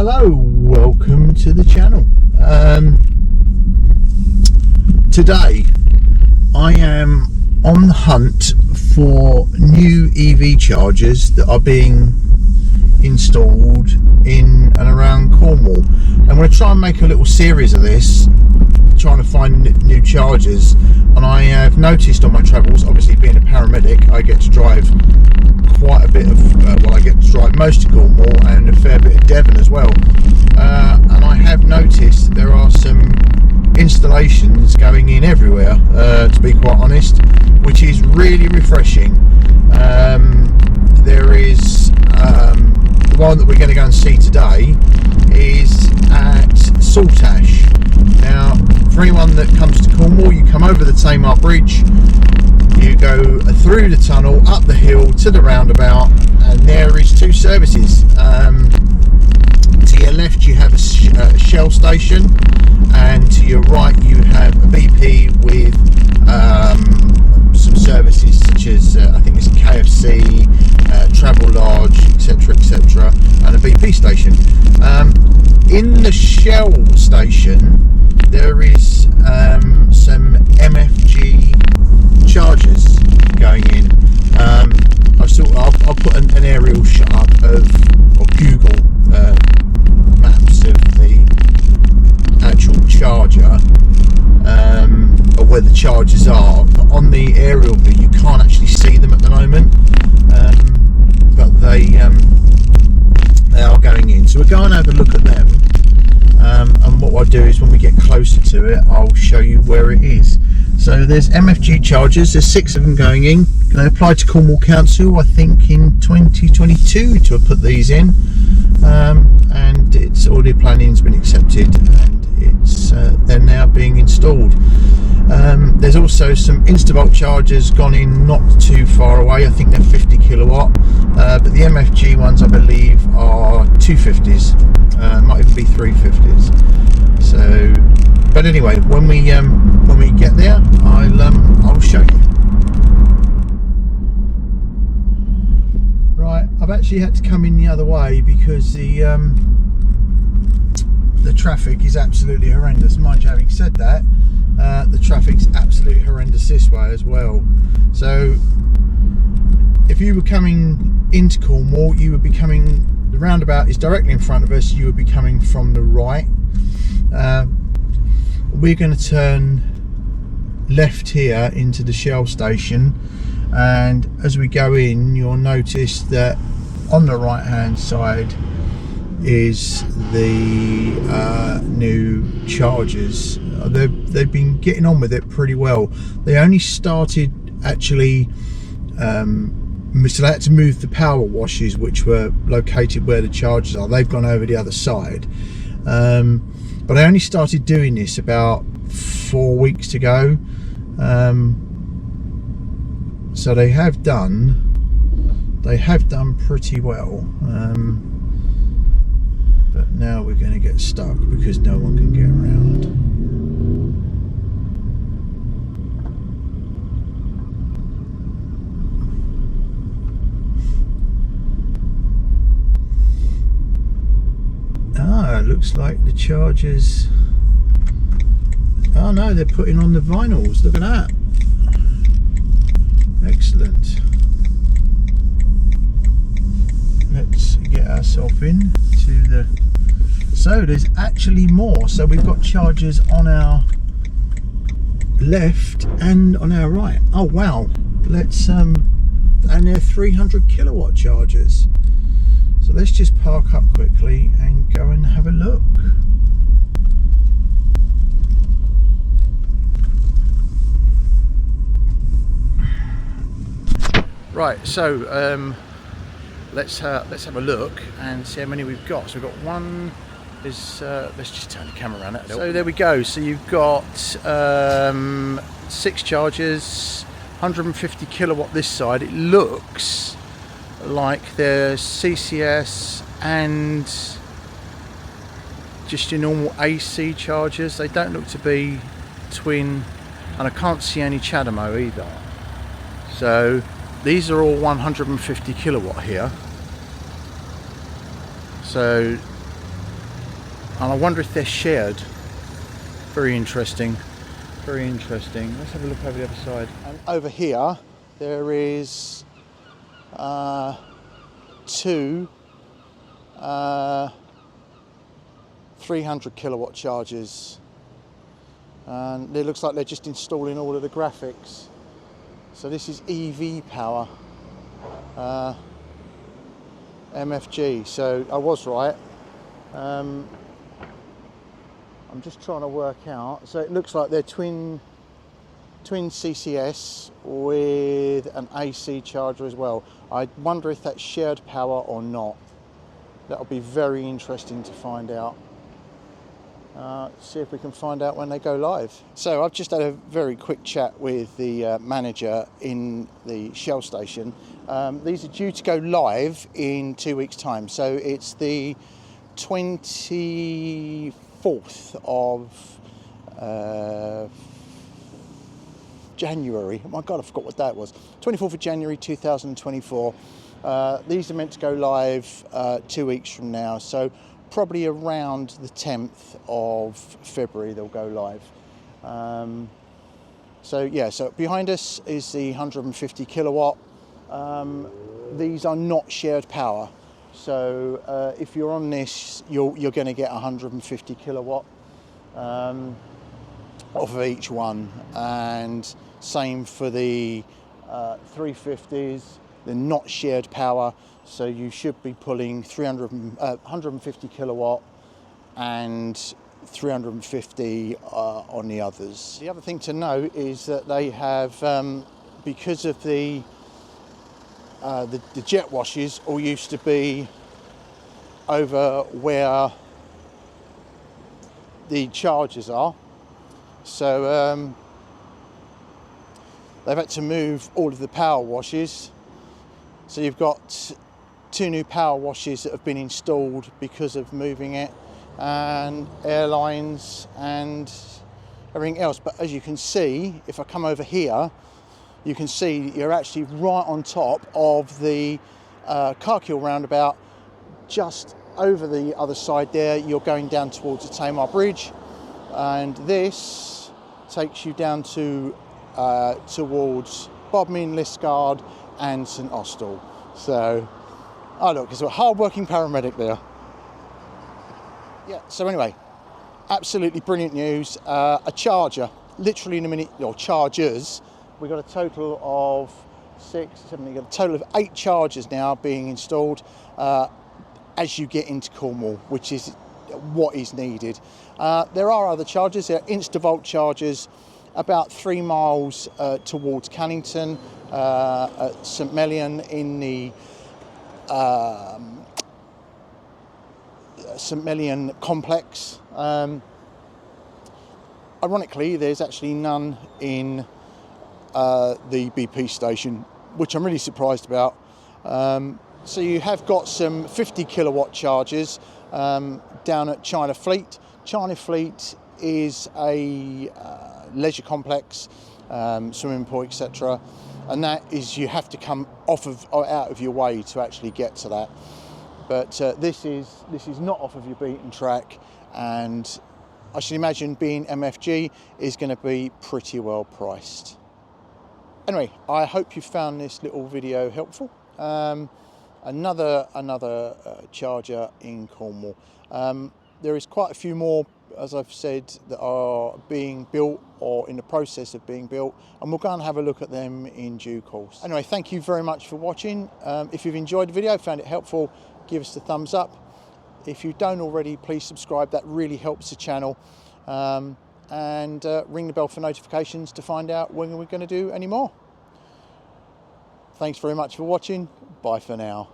Hello, welcome to the channel. Today I am on the hunt for new EV chargers that are being installed in and around Cornwall. I'm going to try and make a little series of this, trying to find new chargers. And I have noticed on my travels, obviously being a paramedic, I get to drive quite a bit of, I get to drive most of Cornwall and a fair bit of Devon as well. And I have noticed there are some installations going in everywhere, to be quite honest, which is really refreshing. There is the one that we're going to go and see today is at Saltash. Now, for anyone that comes to Cornwall, you come over the Tamar Bridge, you go through the tunnel, up the hill to the roundabout, and there is two services. To your left you have a Shell Station, and to your right you have a BP with some services such as I think it's KFC, Travel Lodge, etc, and a BP station. In the Shell Station there is some MFG chargers going in. I'll put an aerial shot up of, or Google maps of the actual charger, or where the chargers are. But on the aerial view you can't actually see them at the moment, but they are going in, so we'll go and have a look at them. And what I'll do is when we get closer to it I'll show you where it is. So there's MFG chargers, there's 6 of them going in. They applied to Cornwall Council I think in 2022 to have put these in, and it's already planning's been accepted and it's they're now being installed. There's also some Instavolt chargers gone in not too far away. I think they're 50 kilowatt, but the MFG ones I believe are 250s, might even be 350s. So, but anyway, when we get there, I'll show you. Right, I've actually had to come in the other way because the traffic is absolutely horrendous. Mind you, having said that, the traffic's absolutely horrendous this way as well. So if you were coming into Cornwall, you would be coming, the roundabout is directly in front of us, you would be coming from the right. We're going to turn left here into the Shell Station, and as we go in you'll notice that on the right hand side is the new chargers. They've been getting on with it pretty well. They only started actually, so they had to move the power washes which were located where the chargers are. They've gone over the other side, but I only started doing this about 4 weeks ago. So they have done pretty well, but now we're going to get stuck because no one can get around. It looks like the chargers, oh no, they're putting on the vinyls. Look at that. Excellent. Let's get ourselves in to the, so there's actually more. So we've got chargers on our left and on our right. Oh wow, let's and they're 300 kilowatt chargers. So let's just park up quickly and go and have a look. Right, so let's have a look and see how many we've got. So we've got one. Let's just turn the camera around. So there we go. So you've got 6 chargers, 150 kilowatt this side. It looks like they're CCS and just your normal AC chargers. They don't look to be twin, and I can't see any CHAdeMO either. So these are all 150 kilowatt here. So and I wonder if they're shared. Very interesting, very interesting. Let's have a look over the other side. And over here there is two 300 kilowatt chargers, and it looks like they're just installing all of the graphics. So this is EV power, MFG. So I was right. I'm just trying to work out. So it looks like they're twin CCS with an AC charger as well. I wonder if that's shared power or not. That'll be very interesting to find out. See if we can find out when they go live. So I've just had a very quick chat with the manager in the Shell station. These are due to go live in 2 weeks' time. So it's the 24th of January. Oh my God, I forgot what that was. 24th of January 2024. These are meant to go live 2 weeks from now. So probably around the 10th of February they'll go live. So yeah, so behind us is the 150 kilowatt. These are not shared power. So if you're on this, you're going to get 150 kilowatt off of each one, and same for the 350s. They're not shared power, so you should be pulling 150 kilowatt and 350 on the others. The other thing to note is that they have, because of the jet washes all used to be over where the chargers are, so they've had to move all of the power washes. So you've got two new power washes that have been installed because of moving it, and airlines and everything else. But as you can see, if I come over here, you can see you're actually right on top of the Cargill roundabout, just over the other side there. You're going down towards the Tamar Bridge, and this takes you down to towards Bodmin, Liskeard and St Austell. So, oh look, there's a hard-working paramedic there. Yeah, so anyway, absolutely brilliant news. A charger, literally in a minute, or chargers. We've got a total of 8 chargers now being installed as you get into Cornwall, which is what is needed. There are other chargers. There are Instavolt chargers about 3 miles towards Cannington, at St Melian in the St Melian complex. Ironically, there's actually none in the BP station, which I'm really surprised about. So you have got some 50 kilowatt chargers down at China Fleet. China Fleet is a leisure complex, swimming pool, etc. And that is, you have to come out of your way to actually get to that. But this is not off of your beaten track, and I should imagine, being MFG, is going to be pretty well priced. Anyway, I hope you found this little video helpful. Another charger in Cornwall. There is quite a few more, as I've said, that are being built or in the process of being built, and we'll go and have a look at them in due course. Anyway, thank you very much for watching. If you've enjoyed the video, found it helpful, give us a thumbs up. If you don't already, please subscribe. That really helps the channel. And ring the bell for notifications to find out when we're going to do any more. Thanks very much for watching. Bye for now.